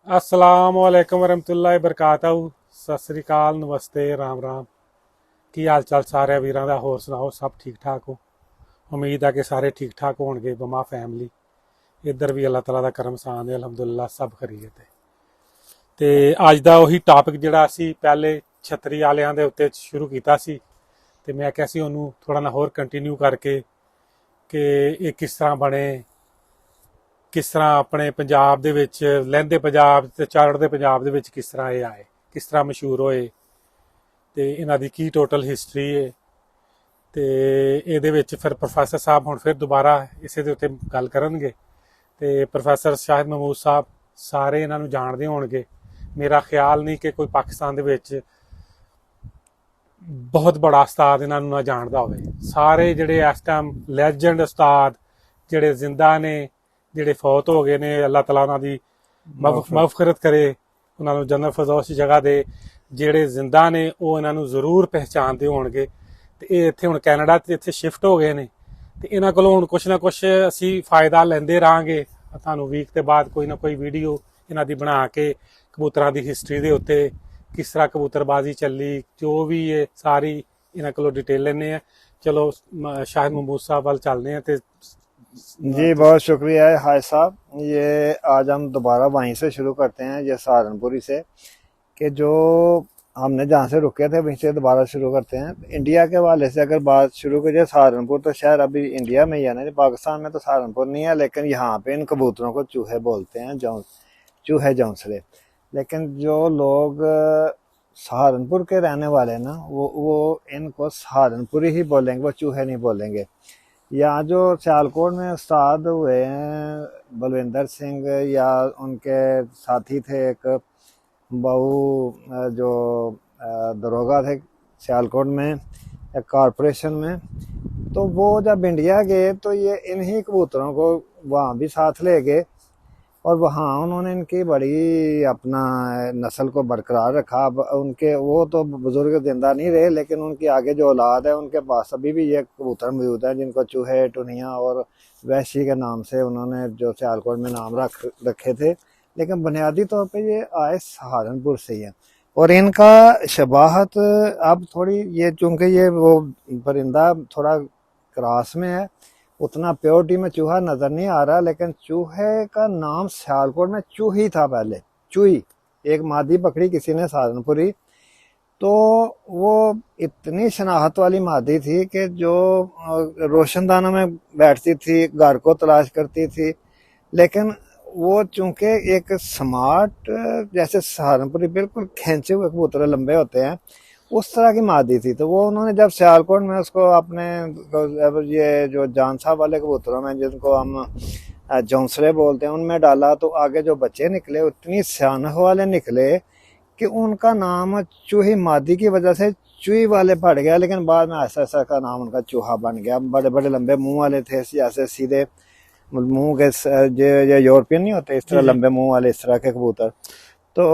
अस्सलाम वालेकुम वरहमतुल्लाहि बरकातहू। सत श्री अकाल, नमस्ते, राम राम। की हाल चाल सारे वीरां दा? होर सुनाओ, सब ठीक ठाक हो? उम्मीद है कि सारे ठीक ठाक होणगे। बमा फैमिली इधर भी अल्लाह ताला दा करम सान है, अलहमदुलिल्लाह सब खरीत है। ते अज दा ਉਹੀ टॉपिक ਜਿਹੜਾ ਅਸੀਂ ਪਹਿਲੇ ਛਤਰੀ ਵਾਲਿਆਂ ਦੇ ਉੱਤੇ ਸ਼ੁਰੂ ਕੀਤਾ ਸੀ, ਤੇ ਮੈਂ ਕਿਹਾ ਸੀ ਉਹਨੂੰ ਥੋੜਾ ਨਾ ਹੋਰ ਕੰਟੀਨਿਊ ਕਰਕੇ ਕਿ ਇਹ ਕਿਸ ਤਰ੍ਹਾਂ ਬਣੇ, ਕਿਸ ਤਰ੍ਹਾਂ ਆਪਣੇ ਪੰਜਾਬ ਦੇ ਵਿੱਚ ਲਹਿੰਦੇ ਪੰਜਾਬ ਤੇ ਚੜ੍ਹਦੇ ਪੰਜਾਬ ਦੇ ਵਿੱਚ ਕਿਸ ਤਰ੍ਹਾਂ ਇਹ ਆਏ, ਕਿਸ ਤਰ੍ਹਾਂ ਮਸ਼ਹੂਰ ਹੋਏ, ਤੇ ਇਹਨਾਂ ਦੀ ਕੀ ਟੋਟਲ ਹਿਸਟਰੀ ਹੈ। ਤੇ ਇਹਦੇ ਵਿੱਚ ਫਿਰ ਪ੍ਰੋਫੈਸਰ ਸਾਹਿਬ ਹੁਣ ਫਿਰ ਦੁਬਾਰਾ ਇਸੇ ਦੇ ਉੱਤੇ ਗੱਲ ਕਰਨਗੇ। ਤੇ ਪ੍ਰੋਫੈਸਰ ਸ਼ਾਹਿਦ ਮਹਿਮੂਦ ਸਾਹਿਬ ਸਾਰੇ ਇਹਨਾਂ ਨੂੰ ਜਾਣਦੇ ਹੋਣਗੇ। ਮੇਰਾ ਖਿਆਲ ਨਹੀਂ ਕਿ ਕੋਈ ਪਾਕਿਸਤਾਨ ਦੇ ਵਿੱਚ ਬਹੁਤ ਬੜਾ ਉਸਤਾਦ ਇਹਨਾਂ ਨੂੰ ਨਾ ਜਾਣਦਾ ਹੋਵੇ। ਸਾਰੇ ਜਿਹੜੇ ਇਸ ਟਾਈਮ ਲੈਜੈਂਡ ਉਸਤਾਦ ਜਿਹੜੇ ਜ਼ਿੰਦਾ ਨੇ, ਜਿਹੜੇ ਫੌਤ ਹੋ ਗਏ ਨੇ, ਅੱਲਾਹ ਤਾਲਾ ਉਹਨਾਂ ਦੀ ਮਗਫਿਰਤ ਕਰੇ, ਉਹਨਾਂ ਨੂੰ ਜੰਨਤ ਫਿਰਦੌਸ ਦੀ ਜਗ੍ਹਾ ਦੇ। ਜਿਹੜੇ ਜ਼ਿੰਦਾ ਨੇ ਉਹ ਇਹਨਾਂ ਨੂੰ ਜ਼ਰੂਰ ਪਹਿਚਾਣਦੇ ਹੋਣਗੇ। ਤੇ ਇਹ ਇੱਥੇ ਹੁਣ ਕੈਨੇਡਾ ਤੇ ਇੱਥੇ ਸ਼ਿਫਟ ਹੋ ਗਏ ਨੇ, ਤੇ ਇਹਨਾਂ ਕੋਲੋਂ ਹੁਣ ਕੁਛ ਨਾ ਕੁਛ ਅਸੀਂ ਫਾਇਦਾ ਲੈਂਦੇ ਰਹਾਂਗੇ। ਤੁਹਾਨੂੰ ਵੀਕ ਦੇ ਬਾਅਦ ਕੋਈ ਨਾ ਕੋਈ ਵੀਡੀਓ ਇਹਨਾਂ ਦੀ ਬਣਾ ਕੇ ਕਬੂਤਰਾਂ ਦੀ ਹਿਸਟਰੀ ਦੇ ਉੱਤੇ, ਕਿਸ ਤਰ੍ਹਾਂ ਕਬੂਤਰਬਾਜ਼ੀ ਚੱਲੀ, ਜੋ ਵੀ ਇਹ ਸਾਰੀ ਇਹਨਾਂ ਕੋਲੋਂ डिटेल लेने हैं। चलो शाहिद महमूद साहब वाल चलने हैं। जी बहुत शुक्रिया है हाय साहब। ये आज हम दोबारा वहीं से शुरू करते हैं, ये सहारनपुरी से, कि जो हमने जहाँ से रुके थे वहीं से दोबारा शुरू करते हैं। इंडिया के हवाले से अगर बात शुरू करिए, सहारनपुर तो शहर अभी इंडिया में ही है ना, पाकिस्तान में तो सहारनपुर नहीं है, लेकिन यहाँ पे इन कबूतरों को चूहे बोलते हैं, चूहे जौंसले। लेकिन जो लोग सहारनपुर के रहने वाले ना, वो इनको सहारनपुरी ही बोलेंगे, वो चूहे नहीं बोलेंगे। यहाँ जो सियालकोट में उस्ताद हुए हैं बलविंदर सिंह, या उनके साथी थे एक बहू जो दरोगा थे सियालकोट में एक कॉरपोरेशन में, तो वो जब इंडिया गए तो ये इन्हीं कबूतरों को वहाँ भी साथ ले गए, और वहाँ उन्होंने इनकी बड़ी अपना नस्ल को बरकरार रखा। उनके वो तो बुजुर्ग जिंदा नहीं रहे, लेकिन उनकी आगे जो औलाद है उनके पास अभी भी ये कबूतर मौजूद है, जिनको चूहे, टुनिया और वैशी के नाम से उन्होंने जो सियालकोट में नाम रखे थे। लेकिन बुनियादी तौर पे ये आए सहारनपुर से ही है, और इनका शबाहत अब थोड़ी, ये चूँकि ये वो परिंदा थोड़ा क्रॉस में है, उतना प्योरिटी में चूहा नजर नहीं आ रहा, लेकिन चूहे का नाम सियालकोट में चूही था पहले। चूही एक मादी पकड़ी किसी ने सहारनपुरी, तो वो इतनी शनाख्त वाली मादी थी कि जो रोशनदानों में बैठती थी, घर को तलाश करती थी। लेकिन वो चूंकि एक स्मार्ट, जैसे सहारनपुरी बिल्कुल खींचे हुए कबूतर लंबे होते हैं, उस तरह की मादी थी। तो वो उन्होंने जब सियालकोट में उसको अपने ये जो जान साहब वाले कबूतरों में, जिनको हम जौंसले बोलते हैं, उनमें डाला, तो आगे जो बच्चे निकले उतनी सियानत वाले निकले कि उनका नाम चूही मादी की वजह से चूही वाले पड़ गया। लेकिन बाद में ऐसा ऐसा का नाम उनका चूहा बन गया। बड़े बड़े लंबे मुंह वाले थे, जैसे सीधे मुंह के, ये यूरोपियन नहीं होते इस तरह लंबे मुंह वाले, इस तरह के कबूतर। तो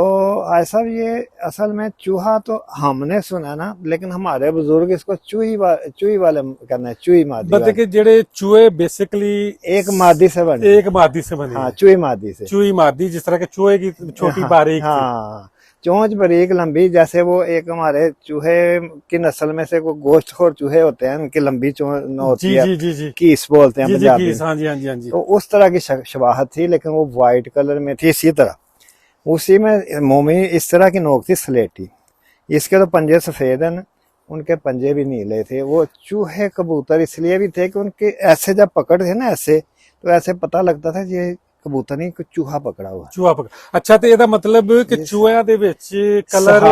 ऐसा ये असल में चूहा तो हमने सुना ना, लेकिन हमारे बुजुर्ग इसको चूही वाले कहना है, चूही मादी। बट देखिए जेड़े चूहे बेसिकली एक मादी से बने, एक मादी से बने। हाँ, चूही मादी से। चूही मादी, जिस तरह के चूहे की छोटी हाँ, बारीक, हाँ, चोंच बारीक लंबी, जैसे वो एक हमारे चूहे की नस्ल में से कोई गोश्तखोर चूहे होते हैं, उनकी लंबी चोंच होती है, जी जी जी, कीस बोलते हैं पंजाबी में। हाँ जी, हाँ जी, हाँ जी। तो उस तरह की शबाहत थी, लेकिन वो व्हाइट कलर में थी। इसी तरह उसी में मुंह में इस तरह की नोक थी स्लेटी। इसके तो पंजे सफेद हैं, उनके पंजे भी नीले थे। वो चूहे कबूतर इसलिए भी थे कि उनके ऐसे जब पकड़ थे ना, ऐसे तो ऐसे पता लगता था ये कबूतर नहीं, कुछ चूहा पकड़ा हुआ। चूहा पकड़, अच्छा। ਤੇ ਇਹਦਾ ਮਤਲਬ ਕਿ ਚੂਹਿਆਂ ਦੇ ਵਿੱਚ ਕਲਰ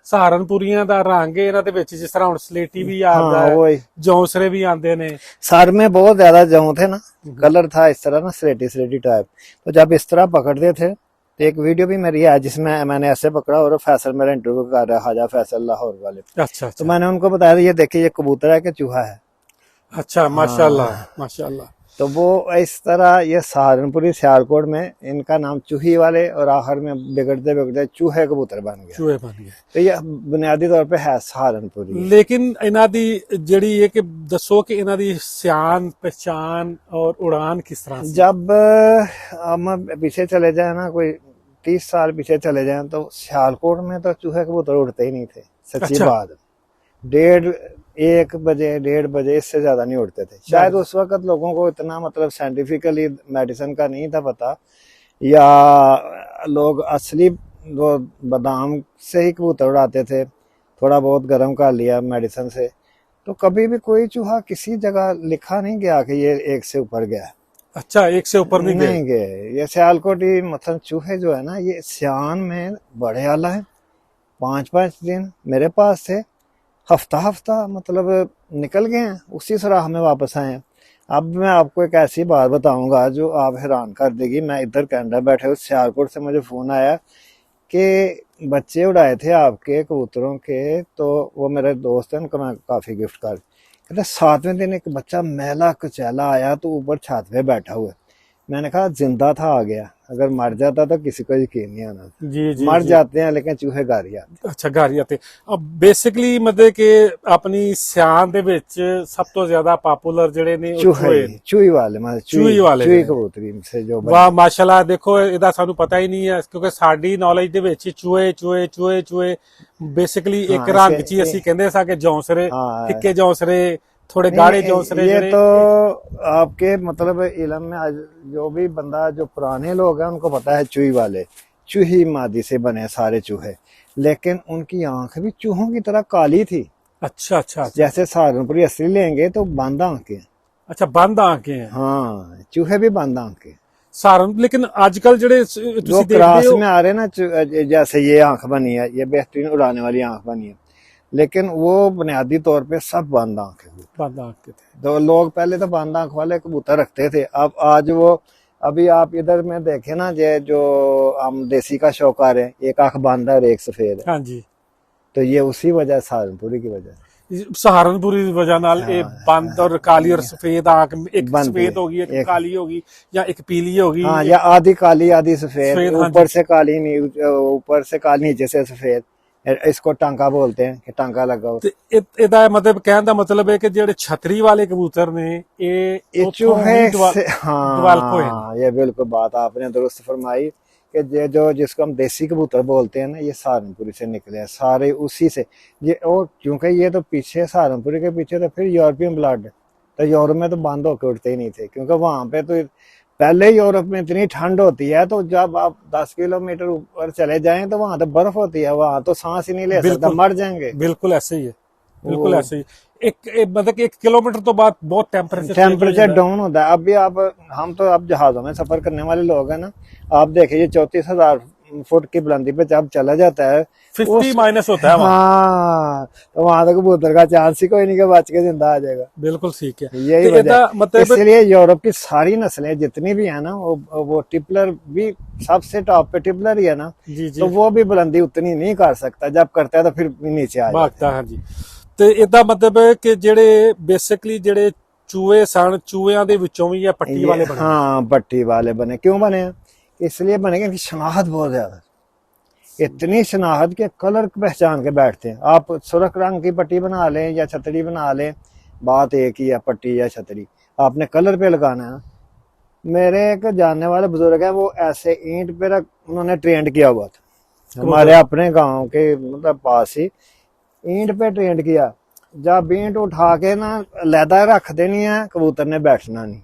ਸਹਾਰਨਪੁਰੀਆਂ ਦਾ ਰੰਗ ਇਹਨਾਂ ਦੇ ਵਿੱਚ, ਜਿਸ ਤਰ੍ਹਾਂ ਹੁਣ ਸਲੇਟੀ भी आता है, जौंसरे भी आते ने। सर में बहुत ज्यादा जौ थे ना, कलर था इस तरह ना, स्लेटी टाइप। तो जब इस तरह पकड़ते थे, तो एक वीडियो भी मेरी है जिसमें मैंने ऐसे पकड़ा, और फैसल मेरा इंटरव्यू कर रहा है, हाजा फैसल लाहौर वाले। अच्छा, तो मैंने उनको बताया, ये देखिए ये कबूतर है कि चूहा है। अच्छा, माशाल्लाह माशाल्लाह। तो वो इस तरह ये सहारनपुरी सियालकोट में इनका नाम चूही वाले, और आखिर में बिगड़ते बिगड़ते चूहे कबूतर बन गया। चूहे बन गए। तो ये बुनियादी तौर पे है सहारनपुरी। लेकिन इन्हां दी जड़ी ये कि दसो कि इन्हां दी सियान पहचान और उड़ान किस तरह से? जब हम पीछे चले जाए ना, कोई 30 साल पीछे चले जाएं तो सियालकोट में तो चूहे कबूतर उड़ते ही नहीं थे, सच्ची अच्छा। बात। 1 बजे 1:30 बजे इससे ज्यादा नहीं उड़ते थे। शायद उस वक्त लोगों को इतना मतलब साइंटिफिकली मेडिसिन का नहीं था पता, या लोग असली वो बादाम से ही कबूतर उड़ाते थे, थोड़ा बहुत गर्म कर लिया मेडिसिन से। तो कभी भी कोई चूहा किसी जगह लिखा नहीं गया कि ये 1 से ऊपर गया। अच्छा, 1 से ऊपर नहीं गए। नहीं गए। ये सियालकोटी मतलब चूहे जो है ना, ये सियान में बड़े आला है। 5-5 दिन मेरे पास थे, हफ्ता हफ्ता मतलब निकल गए हैं, उसी सुराह में वापस आए हैं। अब मैं आपको एक ऐसी बात बताऊंगा जो आप हैरान कर देगी। मैं इधर कनाडा बैठे हुए सियालकोट से मुझे फोन आया कि बच्चे उड़ाए थे आपके कबूतरों के, तो वो मेरे दोस्त हैं, उनको मैं काफी गिफ्ट कर। कहते 7वें दिन एक बच्चा मैला कुचैला आया तो ऊपर छत पे बैठा हुआ। मैंने कहा जिंदा था आ गया, अगर मर जाता तो किसी को यकीन नहीं आना। जी जी मर जी। जाते हैं लेकिन चूहे घर ही आते। अच्छा, घर ही आते। अब बेसिकली मतलब कि अपनी सियान ਦੇ ਵਿੱਚ ਸਭ ਤੋਂ ਜ਼ਿਆਦਾ ਪਪੂਲਰ ਜਿਹੜੇ ਨੇ ਉਹ ਚੂਹੇ ਨੇ। चूही वाले मतलब चूही वाले चूही जो है। कबूतरी से जो ਵਾਹ ਮਾਸ਼ਾਅੱਲਾ, ਦੇਖੋ ਇਹਦਾ ਸਾਨੂੰ ਪਤਾ ਹੀ ਨਹੀਂ ਹੈ ਕਿਉਂਕਿ ਸਾਡੀ ਨੌਲੇਜ ਦੇ ਵਿੱਚ ਚੂਹੇ ਚੂਹੇ ਚੂਹੇ ਚੂਹੇ ਬੇਸਿਕਲੀ ਇੱਕ हाँ, ਰੰਗ 'ਚ ਹੀ ਅਸੀਂ ਕਹਿੰਦੇ ਸਾਂ ਕਿ ਜੌਂਸਰੇ, हाँ, ਫਿੱਕੇ ਜੌਂਸਰੇ, थोड़े नहीं, गाढ़े जौंसरे ये ਜਿਹੜੇ। तो आपके मतलब इलम में आज जो भी बंदा जो पुराने लोग हैं उनको पता है चूही वाले, चूही मादी से बने सारे चूहे, लेकिन उनकी आंख भी चूहों की तरह काली थी। अच्छा अच्छा अच्छा। जैसे सहारनपुरी असली लेंगे तो बंद आंखें। अच्छा, बंद आंखें हैं। हाँ, चूहे भी बंद आंखें। सहारन लेकिन आजकल ਜਿਹੜੇ जो ਤੁਸੀਂ क्रास देखते हो में आ रहे हैं ना, जैसे ये आंख बनी है, ये बेहतरीन उड़ाने वाली आंख बनी है, लेकिन वो बुनियादी तौर पे सब बंद आंखें हुई। बंद आंखें थे। तो लोग पहले तो बंद आंख वाले कबूतर रखते थे, अब आज वो अभी आप इधर में देखे ना, जो हम देसी का शौकार है, एक आंख बंद है और एक सफेद है, हाँ जी। तो ये उसी वजह सहारनपुरी की वजह। सहारनपुरी ਦੀ ਵਜ੍ਹਾ ਨਾਲ ਇਹ ਬੰਦ ਔਰ ਕਾਲੀ ਔਰ ਸਫेद आंख, एक बंद सफेद होगी, एक काली होगी, या एक पीली होगी। हाँ, या आधी काली आधी सफेद, सफेद, हाँ ऊपर जी। से काली ऊपर से काली नीचे से सफेद, इसको टांका बोलते हैं कि टांका लगा हो। ਤੇ ਇਹਦਾ ਮਤਲਬ ਕਹਿਣ ਦਾ ਮਤਲਬ ਹੈ ਕਿ ਜਿਹੜੇ ਛਤਰੀ ਵਾਲੇ ਕਬੂतर ਨੇ ये ਉੱਥੋਂ चूहे ਹੀ से डेवलप हुए हैं। हाँ, ये बिल्कुल बात आपने दुरुस्त फरमाई कि ये जो जिसको हम देसी कबूतर बोलते हैं ना, ये सहारनपुरी से निकले हैं सारे, उसी से ये। और क्योंकि ये तो पीछे सहारनपुरी के पीछे तो फिर यूरोपियन ब्लड, तो यूरोप में तो बंद होकर उठते ही नहीं थे, क्योंकि वहां पे तो पहले यूरोप में इतनी ठंड होती है, तो जब आप 10 किलोमीटर ऊपर चले जाएं तो वहां तो बर्फ होती है, वहां तो सांस ही नहीं ले सकता, बिल्कुल। मर जाएंगे। बिल्कुल ऐसे ही है, बिल्कुल वो- ऐसे ही। मतलब कि 1 किलोमीटर तो बाद बहुत टेम्परेचर डाउन होता है। अभी आप हम तो अब जहाजों में सफर करने वाले लोग हैं ना, आप देखिए 34,000 फुट की बुलंदी पे जब चला जाता है 50 माइनस होता है वहाँ। हाँ, तो वहां तक कबूतर का चांस ही कोई नहीं कि बच के जिंदा आ जाएगा। बिल्कुल ठीक है। यही तो वजह ਇਹਦਾ मतलब इसलिए यूरोप की सारी नस्लें जितनी भी है ना, वो टिपलर भी सबसे टॉप पे टिपलर ही है ना, जी जी तो वो भी बुलंदी उतनी नहीं कर सकता, जब करता है तो फिर नीचे आ जाता ਭਾਗਤਾ ਹਾਂ ਜੀ। ਤੇ ਇਹਦਾ ਮਤਲਬ ਹੈ ਕਿ ਜਿਹੜੇ ਬੇਸਿਕਲੀ ਜਿਹੜੇ ਚੂਹੇ ਸਨ, ਚੂਹਿਆਂ ਦੇ ਵਿੱਚੋਂ ਵੀ ਇਹ ਪੱਟੀ है। ਵਾਲੇ ਬਣੇ। हाँ, पट्टी वाले बने। क्यों बने हैं? इसलिए बने कि इनकी शनाख्त बहुत ज्यादा, इतनी शनाख्त के कलर पहचान के बैठते हैं। आप सुर्ख रंग की पट्टी बना लें या छतरी बना लें, बात एक ही है, पट्टी या छतरी आपने कलर पे लगाना है। मेरे एक जानने वाले बुजुर्ग हैं, वो ऐसे ईंट पे रख उन्होंने ट्रेंड किया हुआ था, हमारे अपने गांव के मतलब पास ही ईंट पे ट्रेंड किया। जब ईंट उठा के ना लैदा रख देनी है, कबूतर ने बैठना नहीं,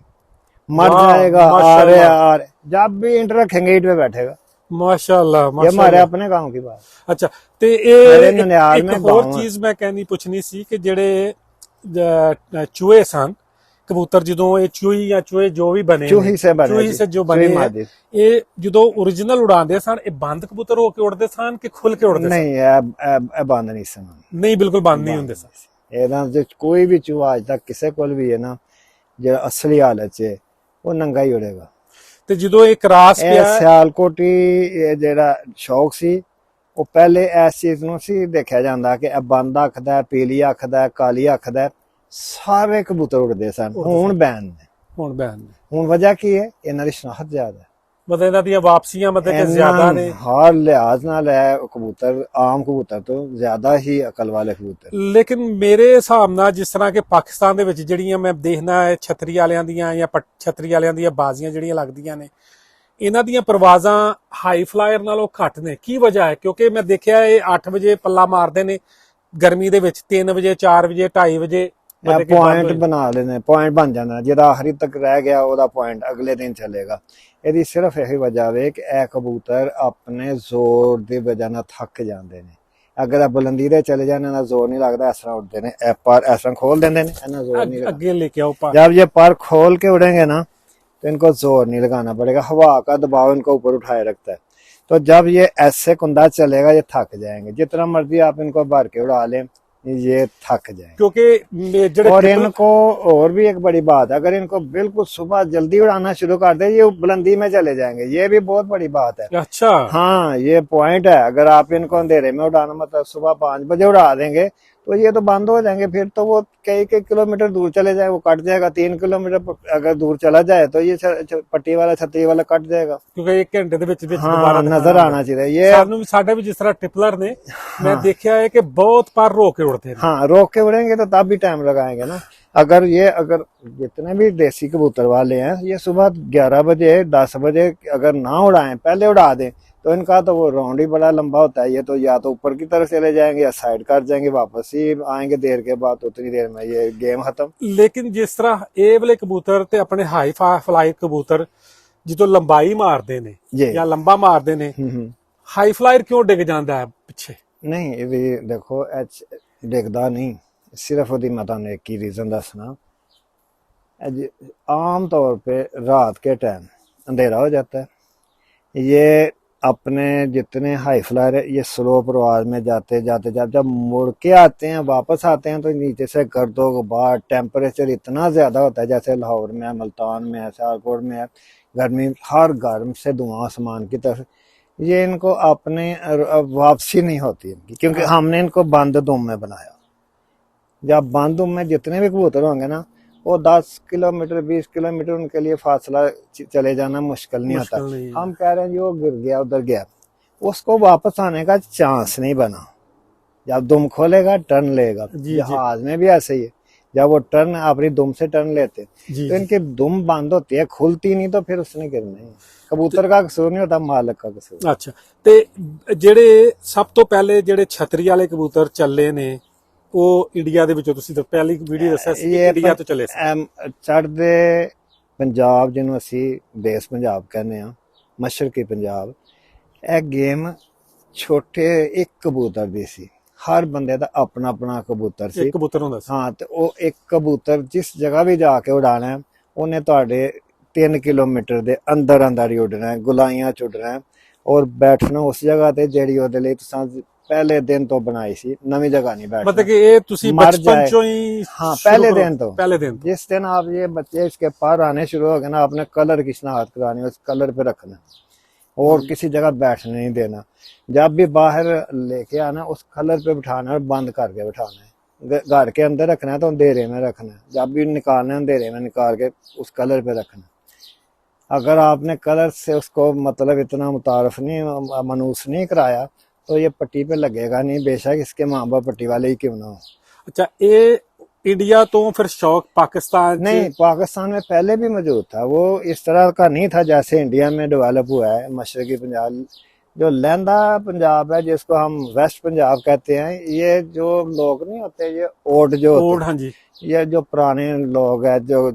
मर वाह, जाएगा। आ रहे माशाल्लाह। आ रहे, जब भी ईंट रखेंगे ईंट पे बैठेगा। ਮਾਸ਼ਾਅੱਲਾ ये हमारे ਮਾਸ਼ਾਅੱਲਾ। अपने गांव की बात। ਅੱਛਾ, ਤੇ ਮੇਰੇ ਇਹ ਨਨਿਆਲ ਇੱਕ ਮੈਂ ਹੋਰ ਗਾਉਂ ਆ। ਚੀਜ਼ ਮੈਂ ਕਹਿੰਦੀ ਪੁੱਛਣੀ ਸੀ ਕਿ ਜਿਹੜੇ ਚੂਹੇ ਸਨ, ਕਬੂਤਰ ਜਦੋਂ ਇਹ ਚੂਹੀ ਜਾਂ ਚੂਹੇ ਜੋ ਵੀ ਬਣੇ चूही से बने, ਚੂਹੀ जी, ਸੇ ਜੋ चूही ਬਣੇ ਹੈ, मादी। ਇਹ ਜਦੋਂ ओरिजिनल ਉਡਾਉਂਦੇ ਸਨ, ਇਹ ਬੰਦ ਕਬੂਤਰ ਹੋ ਕੇ ਉੜਦੇ ਸਨ ਕਿ ਖੁੱਲ ਕੇ ਉੜਦੇ ਸਨ? नहीं, ए बंद नहीं समान। ਨਹੀਂ, ਬਿਲਕੁਲ ਬੰਦ ਨਹੀਂ ਹੁੰਦੇ ਸਨ। ਇਹਨਾਂ ਦੇ ਕੋਈ ਵੀ ਚੂਹਾ ਅੱਜ ਤੱਕ ਕਿਸੇ ਕੋਲ ਵੀ ਹੈ ਨਾ, ਜਿਹੜਾ ਅਸਲੀ ਹਾਲਤ 'ਚ ਹੈ, ਉਹ ਨੰਗਾ ਹੀ ਉੜੇਗਾ। ਤੇ ਜਦੋਂ ਇਹ ਕਰਾਸ ਇਹ ਪਿਆ, ਸਿਆਲਕੋਟੀ ਇਹ ਜਿਹੜਾ ਸ਼ੌਕ ਸੀ, ਉਹ ਪਹਿਲੇ ਇਸ ਚੀਜ਼ ਨੂੰ ਸੀ ਦੇਖਿਆ ਜਾਂਦਾ ਕਿ ਇਹ ਬੰਦ ਅੱਖ ਦਾ, ਪੀਲੀ ਅੱਖ ਦਾ, ਕਾਲੀ ਅੱਖ ਦਾ, ਸਾਰੇ ਕਬੂਤਰ ਉੜਦੇ ਸਨ। ਹੁਣ ਬੈਨ ਨੇ। ਹੁਣ ਬੈਨ ਹੁਣ ਵਜ੍ਹਾ ਕੀ ਹੈ? ਇਹਨਾਂ ਦੀ ਸ਼ਨਾਖਤ ਜ਼ਿਆਦਾ ਹੈ। ਮਤਲਬ ਇਹਨਾਂ ਦੀਆਂ ਵਾਪਸੀਆਂ ਮਤਲਬ ਕਿ ਜ਼ਿਆਦਾ ਨੇ। ਹਰ ਲਿਹਾਜ਼ ਨਾਲ ਹੈ ਕਬੂਤਰ ਆਮ ਕਬੂਤਰ ਤੋਂ ਜ਼ਿਆਦਾ ਹੀ ਅਕਲ ਵਾਲੇ ਕਬੂਤਰ। ਲੇਕਿਨ ਮੇਰੇ ਹਿਸਾਬ ਨਾਲ ਜਿਸ ਤਰ੍ਹਾਂ ਕਿ ਪਾਕਿਸਤਾਨ ਦੇ ਵਿੱਚ ਜਿਹੜੀਆਂ ਮੈਂ ਦੇਖਣਾ ਹੈ ਛਤਰੀ ਵਾਲਿਆਂ ਦੀਆਂ ਜਾਂ ਛਤਰੀ ਵਾਲਿਆਂ ਦੀਆਂ ਬਾਜ਼ੀਆਂ ਜਿਹੜੀਆਂ ਲੱਗਦੀਆਂ ਨੇ, ਇਹਨਾਂ ਦੀਆਂ ਪਰਵਾਜ਼ਾਂ ਹਾਈ ਫਲਾਇਰ ਨਾਲੋਂ ਘੱਟ ਨੇ, ਕੀ ਵਜ੍ਹਾ ਹੈ? ਕਿਉਂਕਿ ਮੈਂ ਦੇਖਿਆ ਇਹ 8 ਵਜੇ ਪੱਲਾ ਮਾਰਦੇ ਨੇ ਗਰਮੀ ਦੇ ਵਿੱਚ, 3 ਵਜੇ 4 ਵਜੇ 2:30 ਵਜੇ ਮਤਲਬ ਕਿ ਬੰਦ ਪੁਆਇੰਟ ਹੋ ਬਣਾ ਲੈਣੇ, ਪੁਆਇੰਟ ਬਣ ਜਾਣਾ, ਜਿਹਦਾ ਆਖਰੀ ਤੱਕ ਰਹਿ ਗਿਆ ਉਹਦਾ ਪੁਆਇੰਟ ਅਗਲੇ ਦਿਨ ਚੱਲੇਗਾ। ਇਹਦੀ ਸਿਰਫ ਇਹੀ ਵਜ੍ਹਾ ਵੇ ਕਿ ਇਹ ਕਬੂਤਰ ਆਪਣੇ ਜ਼ੋਰ ਦੀ ਵਜ੍ਹਾ ਨਾਲ ਥੱਕ ਜਾਂਦੇ ਨੇ। ਅਗਰ ਇਹ ਬੁਲੰਦੀ ਦੇ ਚਲੇ ਜਾਣ, ਇਹਨਾਂ ਦਾ ਜ਼ੋਰ ਨਹੀਂ ਲੱਗਦਾ, ਇਸ ਤਰ੍ਹਾਂ ਉੱਡਦੇ ਨੇ, ਇਹ ਪਰ ਇਸ ਤਰ੍ਹਾਂ खोल देते हैं, ਇਹਨਾਂ ਜ਼ੋਰ नहीं लगता। ਅੱਗੇ ਲੈ ਕੇ ਆਓ ਪਾ। जब ये पर खोल के उड़ेंगे ना तो इनको जोर नहीं लगाना पड़ेगा, हवा का दबाव इनको ऊपर उठाए रखता है। तो जब ये ऐसे कुंदा चलेगा ये थक जाएंगे, जितना मर्जी आप इनको भर के उड़ा लें ये थक जाएंगे। क्योंकि और इनको और भी एक बड़ी बात है, अगर इनको बिल्कुल सुबह जल्दी उड़ाना शुरू कर दे ये बुलंदी में चले जाएंगे, ये भी बहुत बड़ी बात है। अच्छा हाँ ये पॉइंट है, अगर आप इनको अंधेरे में उड़ाना मतलब सुबह 5 बजे उड़ा देंगे तो ये तो बंद हो जाएंगे, फिर तो वो कई किलोमीटर दूर चले जाए, वो कट जाएगा। 3 किलोमीटर अगर दूर चला जाए तो ये पट्टी वाला छतरी वाला कट जाएगा, क्योंकि 1 घंटे ਦੇ ਵਿੱਚ हाँ नजर आना चाहिए। ये ਸਾਨੂੰ ਵੀ ਸਾਡੇ ਵੀ ਜਿਸ ਤਰ੍ਹਾਂ ਟਿਪਲਰ ਨੇ ਮੈਂ ਦੇਖਿਆ ਹੈ कि बहुत पर रोक के उड़ते हैं। हाँ रोक के उड़ेंगे तो तब भी टाइम लगाएंगे ना। अगर जितने भी देसी कबूतर वाले हैं ये सुबह 11 बजे 10 बजे अगर ना उड़ाएं, पहले उड़ा दें तो इनका तो वो राउंड ही बड़ा लंबा होता है। ये तो या तो ऊपर की तरफ चले जाएंगे या साइड काट जाएंगे, वापस ही आएंगे देर के बाद, उतनी देर में ये गेम खत्म। लेकिन जिस तरह ਇਹ ਵਾਲੇ ਕਬੂਤਰ ਤੇ ਆਪਣੇ ਹਾਈ ਫਲਾਈ ਕਬੂਤਰ ਜਦੋਂ ਲੰਬਾਈ ਮਾਰਦੇ ਨੇ ਜੀ ਜਾਂ ਲੰਬਾ ਮਾਰਦੇ ਨੇ, ਹਾਈ ਫਲਾਇਰ ਕਿਉਂ ਡਿੱਗ ਜਾਂਦਾ ਹੈ ਪਿੱਛੇ? नहीं ये भी देखो डिगदा नहीं, सिर्फ ਉਹਦੀ मैं ਤੁਹਾਨੂੰ एक ही रीजन दसना। आम तौर पे रात के टाइम अंधेरा हो जाता है, ये अपने जितने हाई फ्लायर है ये स्लो प्रवास में जाते जाते जब मुड़ के आते हैं वापस आते हैं तो नीचे से गर्दो गुबार टेम्परेचर इतना ज्यादा होता है, जैसे लाहौर में है, मुल्तान में है, सियालकोट में है, गर्मी हर गर्म से धुआं आसमान की तरफ, ये इनको अपने वापसी नहीं होती इनकी, क्योंकि हमने इनको बंद दुम में बनाया। जब बंद दुम में जितने भी कबूतर होंगे ना वो 10 किलोमीटर 20 किलोमीटर उनके लिए फासला चले जाना मुश्किल नहीं होता। हम कह रहे हैं जो गिर गया उधर गया, उसको वापस आने का चांस नहीं बना। जब दुम खोलेगा टर्न लेगा, जहाज में भी ऐसे ही है, जब वो टर्न अपनी दुम से टर्न लेते तो इनकी दुम बंद होती है, खुलती नहीं, तो फिर उसने गिरना ही। कबूतर का कसूर नहीं होता, मालिक का कसूर। अच्छा ते ਜਿਹੜੇ ਸਭ ਤੋਂ ਪਹਿਲੇ ਜਿਹੜੇ ਛਤਰੀ ਵਾਲੇ ਕਬੂਤਰ ਚੱਲੇ ਨੇ ਉਹ ਇੰਡੀਆ ਦੇ ਵਿੱਚੋਂ, ਤੁਸੀਂ ਤਾਂ ਪਹਿਲੀ ਵੀਡੀਓ ਦੱਸਿਆ ਸੀ ਇੰਡੀਆ ਤੋਂ ਚੱਲੇ ਸੀ। ਚੜ੍ਹਦੇ ਪੰਜਾਬ ਜਿਹਨੂੰ ਅਸੀਂ ਦੇਸ਼ ਪੰਜਾਬ ਕਹਿੰਦੇ ਆ, ਮਸ਼ਰਕੀ ਪੰਜਾਬ, ਇਹ ਗੇਮ ਛੋਟੇ ਇੱਕ ਕਬੂਤਰ ਦੀ ਸੀ, ਹਰ ਬੰਦੇ ਦਾ ਆਪਣਾ ਆਪਣਾ ਕਬੂਤਰ ਸੀ, ਇੱਕ ਕਬੂਤਰ ਹੁੰਦਾ ਸੀ। ਹਾਂ ਤੇ ਉਹ ਇੱਕ ਕਬੂਤਰ ਜਿਸ ਜਗ੍ਹਾ ਵੀ ਜਾ ਕੇ ਉਡਾਣਾ ਉਹਨੇ ਤੁਹਾਡੇ 3 ਕਿਲੋਮੀਟਰ ਦੇ ਅੰਦਰ ਅੰਦਰ ਹੀ ਉੱਡਣਾ, ਗੁਲਾਈਆਂ ਚ ਉੱਡਣਾ ਔਰ ਬੈਠਣਾ ਉਸ ਜਗ੍ਹਾ ਤੇ ਜਿਹੜੀ ਉਹਦੇ ਲਈ ਤੁਸੀਂ पहले दिन तो बनाई सी, नवी जगह नहीं बैठना। मतलब कि ये तुसी बचपन चो ही? हाँ पहले दिन तो, पहले दिन तो। जिस दिन आप ये बच्चे इसके पार आने शुरू हो गए ना, आपने कलर की शनाख्त करानी, उस कलर पे रखना और किसी जगह बैठने नहीं देना। जब भी बाहर लेके आना उस कलर पे बिठाना और बंद करके बिठाना है, घर के अंदर रखना है तो अंधेरे में रखना है, जब भी निकालना है अंधेरे में निकाल के उस कलर पे रखना। अगर आपने कलर से उसको मतलब इतना मुतारफ नहीं मनूस नहीं कराया तो ये पट्टी पे लगेगा नहीं, बेशक इसके माँ बाप पट्टी वाले ही क्यों ना हो। अच्छा ये इंडिया तो फिर शौक पाकिस्तान? नहीं, पाकिस्तान में पहले भी मौजूद था, वो इस तरह का नहीं था जैसे इंडिया में डेवलप हुआ है। मशरकी पंजाब जो लहंदा पंजाब है जिसको हम वेस्ट पंजाब कहते हैं, ये जो लोग नहीं होते ये ओड जो ओड, हाँ जी, ये जो पुराने लोग हैं जो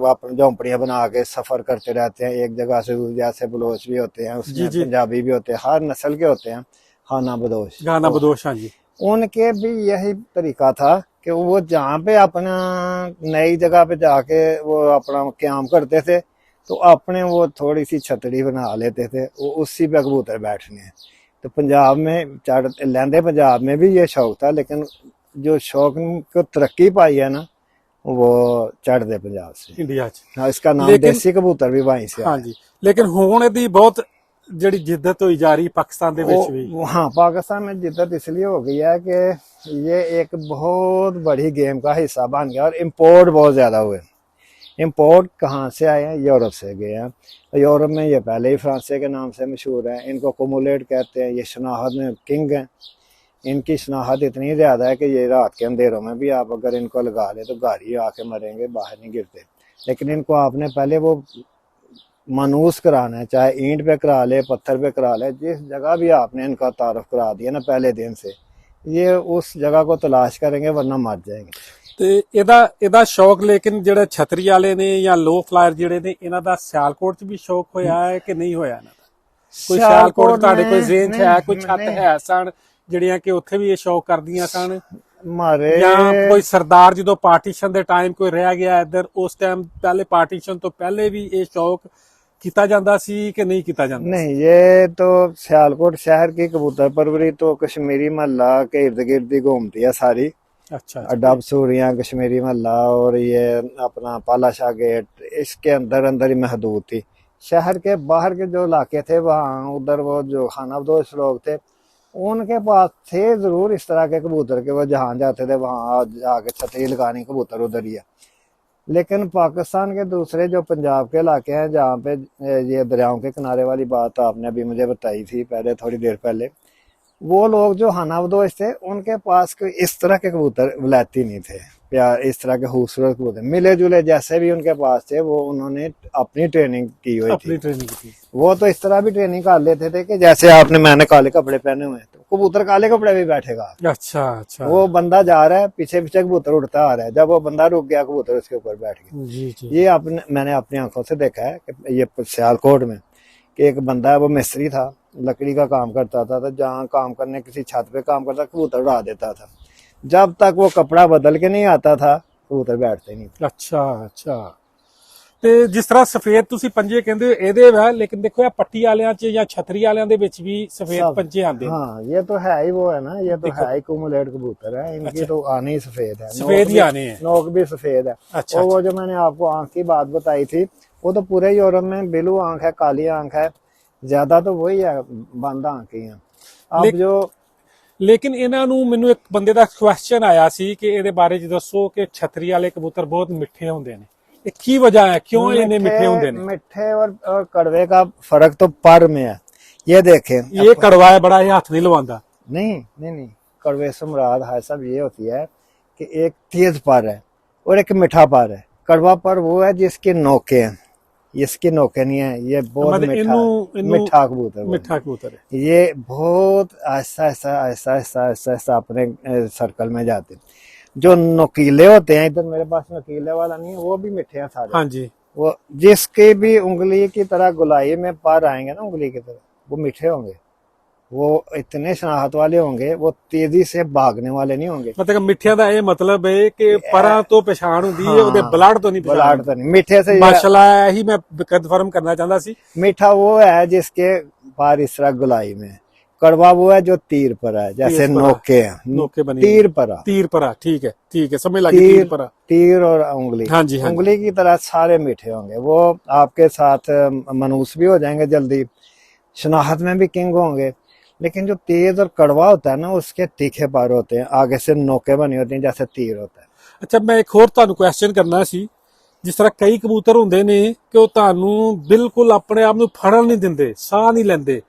अपनी झोंपड़ियां बना के सफर करते रहते हैं एक जगह से दूसरी, जैसे बलोच भी होते हैं उसमें पंजाबी भी होते हैं, हर नस्ल के होते हैं, खाना बदोश, गाना बदोश, हाँ जी। उनके भी यही तरीका था कि वो जहाँ पे अपना नई जगह पे जाके वो अपना क्याम करते थे तो अपने वो थोड़ी सी छतरी बना लेते थे, वो उसी पे कबूतर बैठने हैं। तो पंजाब में लहंदे पंजाब में भी ये शौक था, लेकिन जो शौक को तरक्की पाई है ना वो चढ़दे पंजाब से, इंडिया हाँ, इसका नाम देसी कबूतर भी वहीं से। हाँ जी, लेकिन हुण इहदी बहुत ਜਿਹੜੀ ਜਿੱਦਤ ਹੋਈ ਜਾ ਰਹੀ ਪਾਕਿस्तान ਦੇ ਵਿੱਚ ਵੀ। हाँ पाकिस्तान में जिद्दत इसलिए हो गई है कि ये एक बहुत बड़ी गेम का हिस्सा बन गया और इम्पोर्ट बहुत ज्यादा हुए। इम्पोर्ट कहाँ से आए हैं? यूरोप से गए हैं। यूरोप में ये पहले ही फ्रांसे के नाम से मशहूर है, इनको कोमुलेट कहते हैं, ये शनाहत में किंग हैं। इनकी शनाहत इतनी ज्यादा है कि ये रात के अंधेरों में भी आप अगर इनको लगा ले तो गाड़ी आके मरेंगे, बाहर नहीं गिरते। लेकिन इनको आपने पहले वो मानूस कराना है, चाहे ईंट पे करा ले, पत्थर पे करा ले, जिस जगह भी आपने इनका तारुफ करा दिया ना पहले दिन से, ये उस जगह को तलाश करेंगे वरना मर जाएंगे। ਤੇ ਇਹਦਾ ਸ਼ੌਕ ਲੇਕਿਨ ਜਿਹੜੇ ਛਤਰੀ ਵਾਲੇ ਨੇ ਜਾਂ ਲੋ ਫਲਾਇਰ ਜਿਹੜੇ ਨੇ ਇਹਨਾਂ ਦਾ ਸਿਆਲਕੋਟ 'ਚ ਵੀ ਸ਼ੌਕ ਹੋਇਆ ਹੈ ਕਿ ਨਹੀਂ ਹੋਇਆ ਇਹਨਾਂ ਦਾ? ਕੋਈ ਸਿਆਲਕੋਟ ਤੁਹਾਡੇ ਕੋਈ ਜ਼ੇਨ 'ਚ ਹੈ, ਕੋਈ ਛੱਤ ਹੈ ਸਨ ਜਿਹੜੀਆਂ ਕਿ ਉੱਥੇ ਵੀ ਇਹ ਸ਼ੌਕ ਕਰਦੀਆਂ ਸਨ? ਮਾਰੇ ਜਾਂ ਕੋਈ ਸਰਦਾਰ ਜਦੋਂ ਪਾਰਟੀਸ਼ਨ ਦੇ ਟਾਈਮ ਕੋਈ ਰਹਿ ਗਿਆ ਇੱਧਰ, ਉਸ ਟਾਈਮ ਪਹਿਲੇ ਪਾਰਟੀਸ਼ਨ ਤੋਂ ਪਹਿਲੇ ਵੀ ਇਹ ਸ਼ੌਕ किया जाता सी कि नहीं किया जाता? नहीं, ये तो सियालकोट शहर की कबूतर परवरी तो कश्मीरी महल्ला के इर्द गिर्द ही घूमती है सारी। अच्छा। डब सूरियां, कश्मीरी महल्ला और ये अपना पालाशाह गेट, इसके अंदर अंदर ही महदूद थी। शहर के बाहर के जो इलाके थे वहाँ उधर वो जो खानाबदोश लोग थे उनके पास थे जरूर इस तरह के कबूतर के, वो जहाँ जाते थे वहाँ जाके छतरी लगानी, कबूतर उधर ही है। लेकिन पाकिस्तान के दूसरे जो पंजाब के इलाके हैं जहाँ पे ये दरियाओं के किनारे वाली बात आपने अभी मुझे बताई थी पहले, थोड़ी देर पहले, वो लोग जो खानाबदोश थे उनके पास कोई इस तरह के कबूतर वलायती नहीं थे, प्यार इस तरह के खूबसूरत कबूतर मिले जुले जैसे भी उनके पास थे, वो उन्होंने अपनी ट्रेनिंग की हुई थी। ट्रेनिंग की वो तो इस तरह भी ट्रेनिंग कर लेते थे कि जैसे मैंने काले कपड़े पहने हुए हैं तो कबूतर काले कपड़े भी बैठेगा। अच्छा अच्छा। वो बंदा जा रहा है, पीछे पीछे कबूतर उड़ता आ रहा है, जब वो बंदा रुक गया कबूतर उसके ऊपर बैठ गया। जी जी। ये मैंने अपनी आंखों से देखा है कि ये सियालकोट में कि एक बंदा है, वो मिस्त्री था, लकड़ी का काम करता था, तो जहाँ काम करने किसी छत पे काम करता कबूतर उड़ा देता था। जब तक वो कपड़ा बदल के नहीं आता था कबूतर बैठते नहीं थे। अच्छा अच्छा। ਤੇ ਜਿਸ ਤਰ੍ਹਾਂ ਸਫੇਦ ਤੁਸੀਂ ਪੰਜੇ ਕਹਿੰਦੇ ਹੋ ਇਹਦੇ ਵਾ, ਲੇਕਿਨ ਦੇਖੋ ਇਹ ਪੱਟੀ ਵਾਲਿਆਂ 'ਚ ਜਾਂ ਛਤਰੀ ਵਾਲਿਆਂ ਦੇ ਵਿੱਚ ਵੀ ਸਫੇਦ ਪੰਜੇ आते हैं। हाँ, ये तो है ही वो है ना, ये तो है ही कुमुलेट कबूतर है, इनकी तो आने ही सफेद है, सफेद ही आने हैं, नोक भी सफेद है। अच्छा। और वो जो मैंने आपको आंख की बात बताई थी वो तो पूरे यूरोप में ब्लू आंख है, काली आंख है, ज्यादा तो वही है बंद आंख ही है। अब जो ਲੇਕਿਨ ਇਹਨਾਂ ਨੂੰ ਮੈਨੂੰ ਇੱਕ ਬੰਦੇ ਦਾ ਕੁਐਸਚਨ ਆਇਆ ਸੀ ਕਿ ਇਹਦੇ ਬਾਰੇ ਚ ਦੱਸੋ ਕਿ ਛਤਰੀ ਵਾਲੇ ਕਬੂतर ਬਹੁਤ ਮਿੱਠੇ ਹੁੰਦੇ ਨੇ, ਇਹ ਕੀ वजह है, क्यों इन्हें मीठे होंगे? मीठे और कड़वे का फर्क तो पर में है। ये देखें, ये कड़वा है बड़ा, ये हाथ नहीं लवांदा। नहीं नहीं नहीं, कड़वे से मुराद है सब ये होती है कि एक तेज पर है और एक मीठा पर है। कड़वा पर वो है जिसके नोके हैं, इसके नोके नहीं है, ये बहुत मीठा कबूतर, मीठा कबूतर है। ये बहुत आहिस्ता आहिस्ता आहिस्ता आहिस्ता आहिस्ता आहिस्ता अपने सर्कल में जाते हैं। जो नोकीले होते हैं, इधर मेरे पास नोकीले वाला नहीं है, वो भी मीठे हैं सारे। हाँ जी। वो जिसके भी उंगली की तरह गुलाई में पार आएंगे ना उंगली की तरह, वो मीठे होंगे, वो इतने शनाहत वाले होंगे, वो तेजी से भागने वाले नहीं होंगे। मतलब मिठिया का ये मतलब है कि परा तो पहचान होती है, ओदे ब्लड तो नहीं पहचान। ब्लड तो नहीं, मीठे से माशाल्लाह ही मैं कन्फर्म करना चाहता सी। मीठा वो है जिसके पार इस तरह गुलाई में, कड़वा वो है जो तीर पर है, जैसे नोके हैं, नोके बनी तीर पर, तीर पर, ठीक है समझ लगी। तीर पर, तीर और उंगली, हाँ जी, हाँ उंगली की तरह सारे मीठे होंगे। वो आपके साथ मनूस भी हो जाएंगे जल्दी, शनाहत में भी किंग होंगे। लेकिन जो तेज और कड़वा होता है ना उसके तीखे पार होते हैं, आगे से नोके बने होते हैं जैसे तीर होता है। अच्छा, मैं एक होर तुहानू क्वेश्चन करना सी, जिस तरह कई कबूतर हुंदे ने कि वो तुहानू बिल्कुल अपने आप नू फड़न नहीं दिंदे, साह नहीं लैंदे,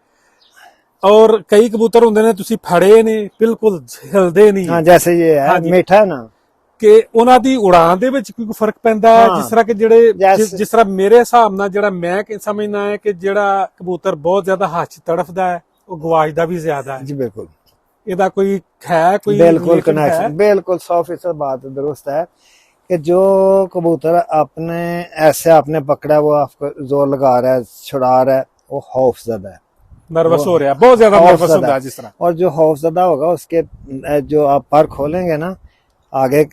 और कई कबूतर होंदे ने तुसी फड़े ने बिल्कुल हिलदे नहीं। हाँ, जैसे ये है, मीठा है ना, ਕਿ ਉਹਨਾਂ ਦੀ ਉਡਾਨ ਦੇ ਵਿੱਚ ਕੋਈ ਫਰਕ ਪੈਂਦਾ ਹੈ? ਜਿਸ ਤਰ੍ਹਾਂ ਕਿ ਜਿਹੜੇ ਜਿਸ ਤਰ੍ਹਾਂ ਮੇਰੇ ਹਿਸਾਬ ਨਾਲ ਜਿਹੜਾ ਮੈਂ ਸਮਝਣਾ ਹੈ ਕਿ ਜਿਹੜਾ ਕਬੂਤਰ ਬਹੁਤ ਜ਼ਿਆਦਾ ਹੱਥ 'ਚ ਤੜਫਦਾ ਹੈ ਉਹ ਗਵਾਚਦਾ ਵੀ ਜ਼ਿਆਦਾ ਹੈ। जी बिल्कुल, ਇਹਦਾ ਕੋਈ ਹੈ कोई बिल्कुल कनेक्शन, बिल्कुल 100% बात दुरुस्त है कि जो कबूतर आपने ऐसे आपने पकड़ा, वो आपको जोर लगा रहा है, छुड़ा रहा है, वो खौफजदा है, नर्वस हो रहा है, बहुत ज्यादा नर्वस होता है जिस तरह। और जो खौफजदा होगा उसके जो आप पर खोलेंगे ना, आगे